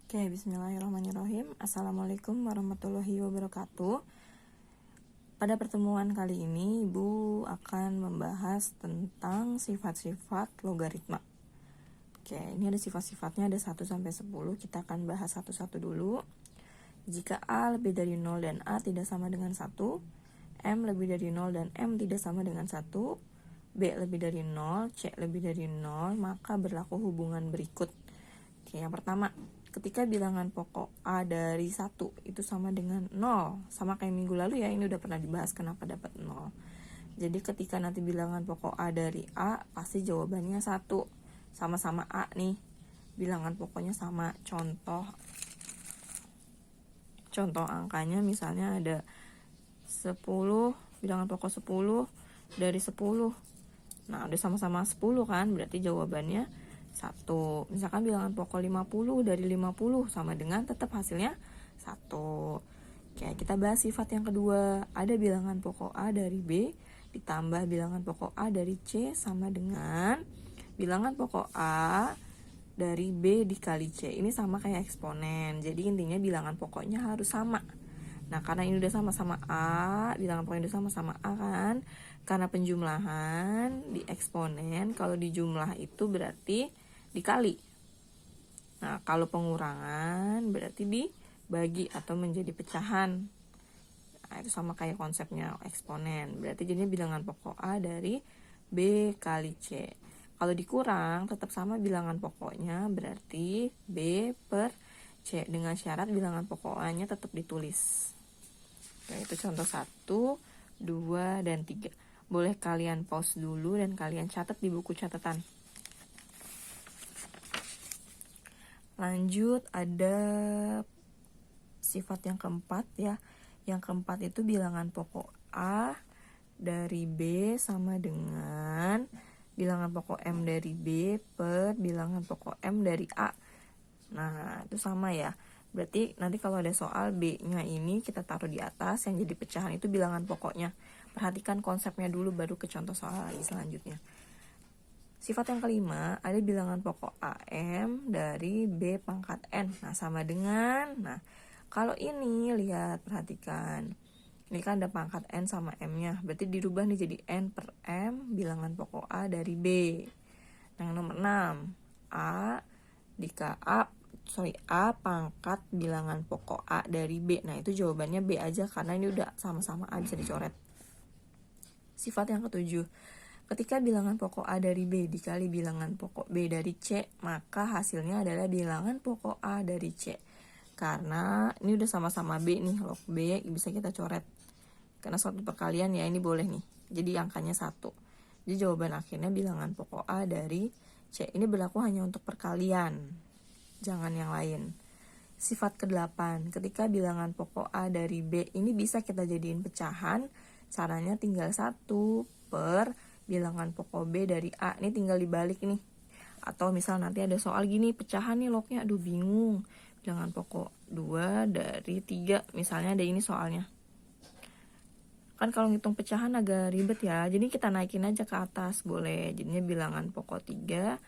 Oke, bismillahirrahmanirrahim. Assalamualaikum warahmatullahi wabarakatuh. Pada pertemuan kali ini, Ibu akan membahas tentang sifat-sifat logaritma. Oke, ini ada sifat-sifatnya, ada 1-10. Kita akan bahas satu-satu dulu. Jika A lebih dari 0 dan A tidak sama dengan 1, M lebih dari 0 dan M tidak sama dengan 1, B lebih dari 0, C lebih dari 0, maka berlaku hubungan berikut. Oke, yang pertama, ketika bilangan pokok A dari 1 itu sama dengan 0, sama kayak minggu lalu ya, ini udah pernah dibahas kenapa dapat 0. Jadi ketika nanti bilangan pokok A dari A, pasti jawabannya 1. Sama-sama A nih, bilangan pokoknya sama. Contoh angkanya misalnya ada 10, bilangan pokok 10 dari 10. Nah, udah sama-sama 10 kan, berarti jawabannya 1. Misalkan bilangan pokok 50 dari 50 sama dengan tetap hasilnya 1. Oke, kita bahas sifat yang kedua. Ada bilangan pokok A dari B ditambah bilangan pokok A dari C sama dengan bilangan pokok A dari B dikali C. Ini sama kayak eksponen. Jadi intinya bilangan pokoknya harus sama. Nah, karena ini udah sama-sama A, bilangan pokoknya udah sama-sama A kan. Karena penjumlahan di eksponen, kalau dijumlah itu berarti dikali. Nah, kalau pengurangan berarti dibagi atau menjadi pecahan. Nah, itu sama kayak konsepnya eksponen. Berarti jadinya bilangan pokok A dari B kali C. Kalau dikurang tetap sama bilangan pokoknya, berarti B per C. Dengan syarat bilangan pokoknya tetap ditulis. Nah, itu contoh 1, 2, dan 3. Boleh kalian pause dulu dan kalian catat di buku catatan. Lanjut, ada sifat yang keempat ya. Yang keempat itu bilangan pokok A dari B sama dengan bilangan pokok M dari B per bilangan pokok M dari A. Nah, itu sama ya. Berarti nanti kalau ada soal B-nya ini kita taruh di atas, yang jadi pecahan itu bilangan pokoknya. Perhatikan konsepnya dulu baru ke contoh soal lagi selanjutnya. Sifat yang kelima, ada bilangan pokok AM dari B pangkat N. Nah, sama dengan, kalau ini lihat, perhatikan. Ini kan ada pangkat N sama M-nya. Berarti dirubah nih jadi N per M, bilangan pokok A dari B. Nah, yang nomor 6, A pangkat bilangan pokok A dari B. Nah, itu jawabannya B aja karena ini udah sama-sama A, bisa dicoret. Sifat yang ketujuh, ketika bilangan pokok A dari B dikali bilangan pokok B dari C, maka hasilnya adalah bilangan pokok A dari C. Karena ini udah sama-sama B nih, log B bisa kita coret. Karena suatu perkalian ya, ini boleh nih. Jadi angkanya 1. Jadi jawaban akhirnya bilangan pokok A dari C. Ini berlaku hanya untuk perkalian, jangan yang lain. Sifat ke-8, ketika bilangan pokok A dari B ini bisa kita jadiin pecahan. Caranya tinggal 1 per bilangan pokok B dari A. Ini tinggal dibalik nih. Atau misal nanti ada soal gini, pecahan nih lognya, aduh bingung. Bilangan pokok 2 dari 3, misalnya ada ini soalnya. Kan kalau ngitung pecahan agak ribet ya. Jadi kita naikin aja ke atas, boleh. Jadinya bilangan pokok 3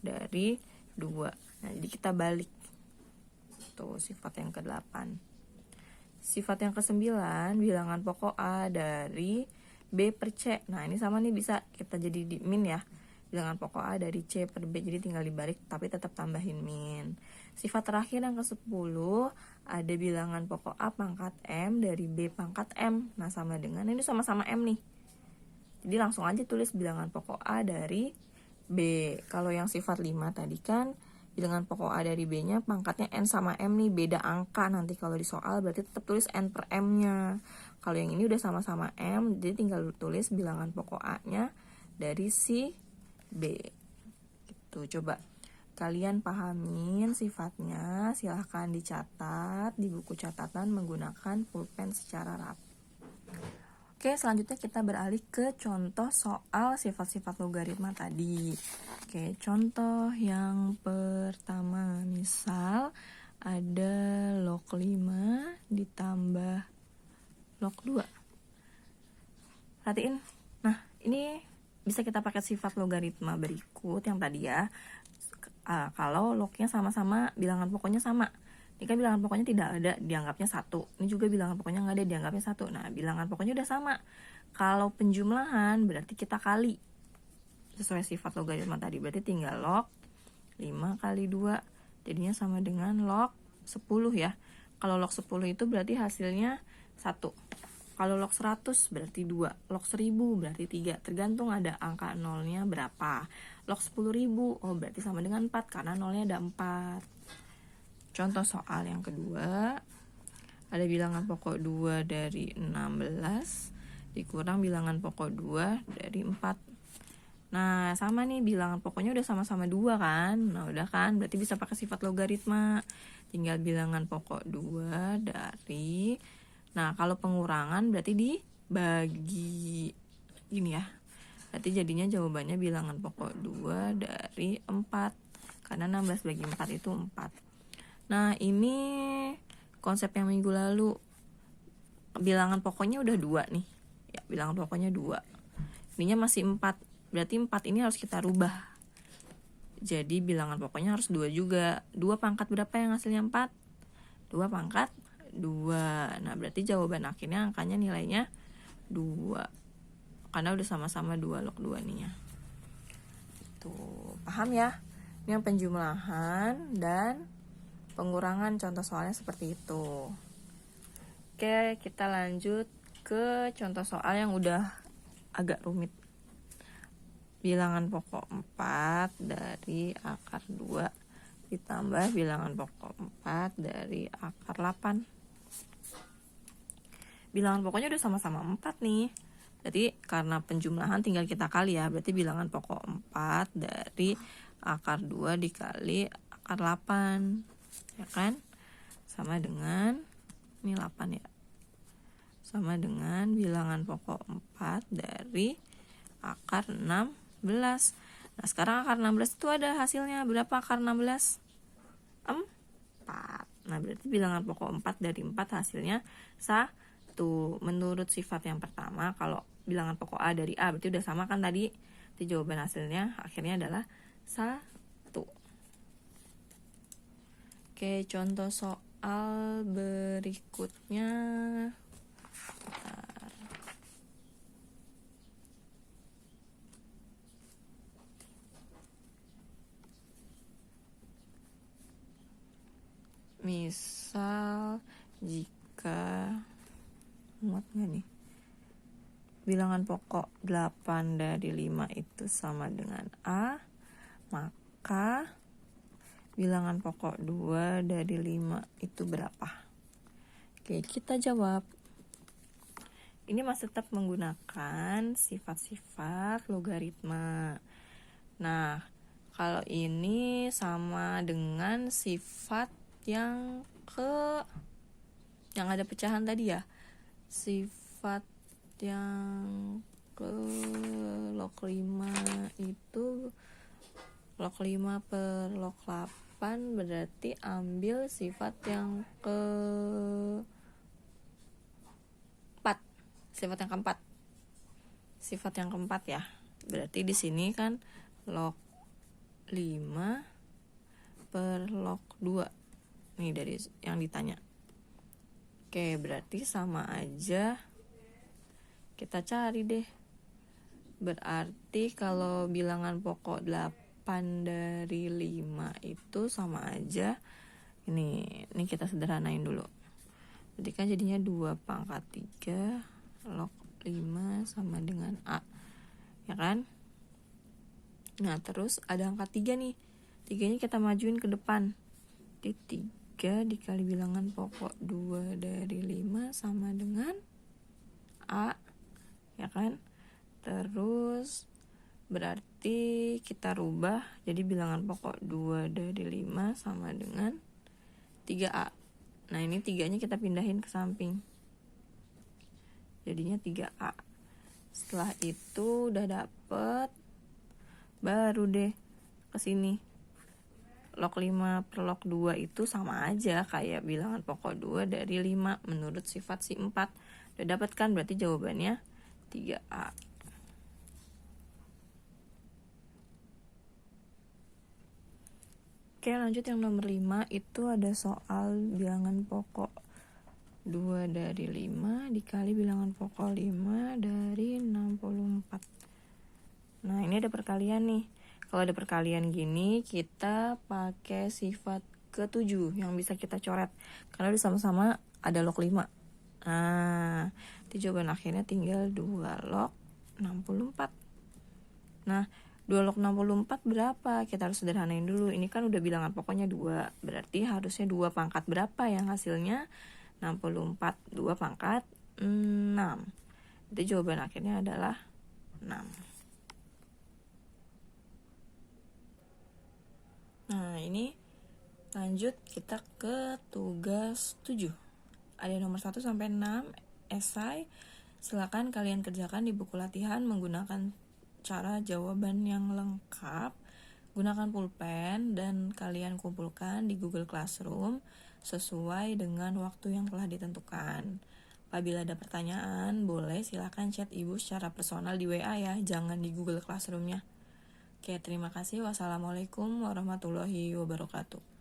dari 2. Nah, jadi kita balik. Tuh sifat yang ke-8. Sifat yang ke-9, bilangan pokok A dari B per C. Nah, ini sama nih, bisa kita jadi di min ya. Bilangan pokok A dari C per B, jadi tinggal dibalik tapi tetap tambahin min. Sifat terakhir yang ke-10, ada bilangan pokok A pangkat M dari B pangkat M. Nah, sama dengan ini sama-sama M nih. Jadi langsung aja tulis bilangan pokok A dari B. Kalau yang sifat 5 tadi kan bilangan pokok A dari B-nya pangkatnya N sama M nih, beda angka. Nanti kalau di soal berarti tetap tulis N per M-nya. Kalau yang ini udah sama-sama M, jadi tinggal tulis bilangan pokok A-nya dari si B. Gitu, coba kalian pahamin sifatnya, silahkan dicatat di buku catatan menggunakan pulpen secara rapi. Oke, selanjutnya kita beralih ke contoh soal sifat-sifat logaritma tadi. Oke, contoh yang pertama, misal ada log 5 ditambah log 2. Perhatiin, nah ini bisa kita pakai sifat logaritma berikut yang tadi ya. A kalau lognya sama-sama, bilangan pokoknya sama. Ini kan bilangan pokoknya tidak ada, dianggapnya 1. Ini juga bilangan pokoknya nggak ada, dianggapnya 1. Nah, bilangan pokoknya udah sama. Kalau penjumlahan berarti kita kali sesuai sifat logaritma tadi, berarti tinggal log 5 kali 2 jadinya sama dengan log 10 ya. Kalau log 10 itu berarti hasilnya 1. Kalau log 100 berarti 2, log 1000 berarti 3, tergantung ada angka nolnya berapa. Log 10.000, oh berarti sama dengan 4 karena nolnya ada 4. Contoh soal yang kedua, ada bilangan pokok 2 dari 16 dikurang bilangan pokok 2 dari 4. Nah, sama nih, bilangan pokoknya udah sama-sama 2 kan. Nah, udah kan, berarti bisa pakai sifat logaritma. Tinggal bilangan pokok 2 dari, nah kalau pengurangan berarti dibagi gini ya. Berarti jadinya jawabannya bilangan pokok 2 dari 4. Karena 16 bagi 4 itu 4. Nah, ini konsep yang minggu lalu. Bilangan pokoknya udah 2 nih. Ya, bilangan pokoknya 2. Ininya masih 4. Berarti 4 ini harus kita rubah. Jadi bilangan pokoknya harus 2 juga. 2 pangkat berapa yang hasilnya 4? 2 pangkat 2. Nah, berarti jawaban akhirnya angkanya nilainya 2. Karena udah sama-sama 2 log 2 nih ya. Tuh, paham ya? Ini yang penjumlahan dan pengurangan, contoh soalnya seperti itu. Oke, kita lanjut ke contoh soal yang udah agak rumit. Bilangan pokok 4 dari akar 2 ditambah bilangan pokok 4 dari akar 8. Bilangan pokoknya udah sama-sama 4 nih. Jadi karena penjumlahan tinggal kita kali ya. Berarti bilangan pokok 4 dari akar 2 dikali akar 8. Ya kan? Sama dengan, ini 8 ya. Sama dengan bilangan pokok 4 dari akar 16. Nah, sekarang akar 16 itu ada hasilnya. Berapa akar 16? 4. Nah, berarti bilangan pokok 4 dari 4 hasilnya 1. Menurut sifat yang pertama, kalau bilangan pokok A dari A berarti udah sama kan tadi. Jadi jawaban hasilnya akhirnya adalah 1. Oke, contoh soal berikutnya. Misal jika muat nggak nih? Bilangan pokok 8 dari 5 itu sama dengan A, maka bilangan pokok 2 dari 5 itu berapa? Oke, kita jawab. Ini masih tetap menggunakan sifat-sifat logaritma. Nah, kalau ini sama dengan sifat yang ada pecahan tadi ya. Sifat yang ke log 5 itu log 5 per log 8 berarti ambil sifat yang ke 4. Sifat yang keempat. Sifat yang keempat ya. Berarti di sini kan log 5 per log 2. Nih dari yang ditanya. Oke, berarti sama aja. Kita cari deh. Berarti kalau bilangan pokok 8 dari 5 itu sama aja. Ini kita sederhanain dulu. Jadi kan jadinya 2 pangkat 3 log 5 sama dengan A. Ya kan? Nah, terus ada angka 3 nih. 3-nya kita majuin ke depan. Jadi 3 dikali bilangan pokok 2 dari 5 sama dengan A. Ya kan? Terus berarti kita rubah jadi bilangan pokok 2 dari 5 sama dengan 3A. Nah, ini 3-nya kita pindahin ke samping. Jadinya 3A. Setelah itu udah dapet, baru deh ke sini. Log 5 per log 2 itu sama aja kayak bilangan pokok 2 dari 5 menurut sifat si 4. Udah dapet kan? Berarti jawabannya 3A. Oke, lanjut yang nomor 5 itu ada soal bilangan pokok 2 dari 5 dikali bilangan pokok 5 dari 64. Nah, ini ada perkalian nih. Kalau ada perkalian gini, kita pakai sifat ke-7 yang bisa kita coret. Karena udah sama-sama ada log 5. Nah, di jawaban akhirnya tinggal 2 log 64. Nah, 2 log 64 berapa? Kita harus sederhanain dulu. Ini kan udah bilangan pokoknya 2. Berarti harusnya 2 pangkat berapa yang hasilnya? 64. 2 pangkat 6. Itu jawaban akhirnya adalah 6. Nah, ini lanjut kita ke tugas 7. Ada nomor 1 sampai 6 esai. Silakan kalian kerjakan di buku latihan menggunakan cara jawaban yang lengkap. Gunakan pulpen dan kalian kumpulkan di Google Classroom sesuai dengan waktu yang telah ditentukan. Apabila ada pertanyaan, boleh silakan chat ibu secara personal di WA ya, jangan di Google Classroom-nya. Oke, terima kasih. Wassalamualaikum warahmatullahi wabarakatuh.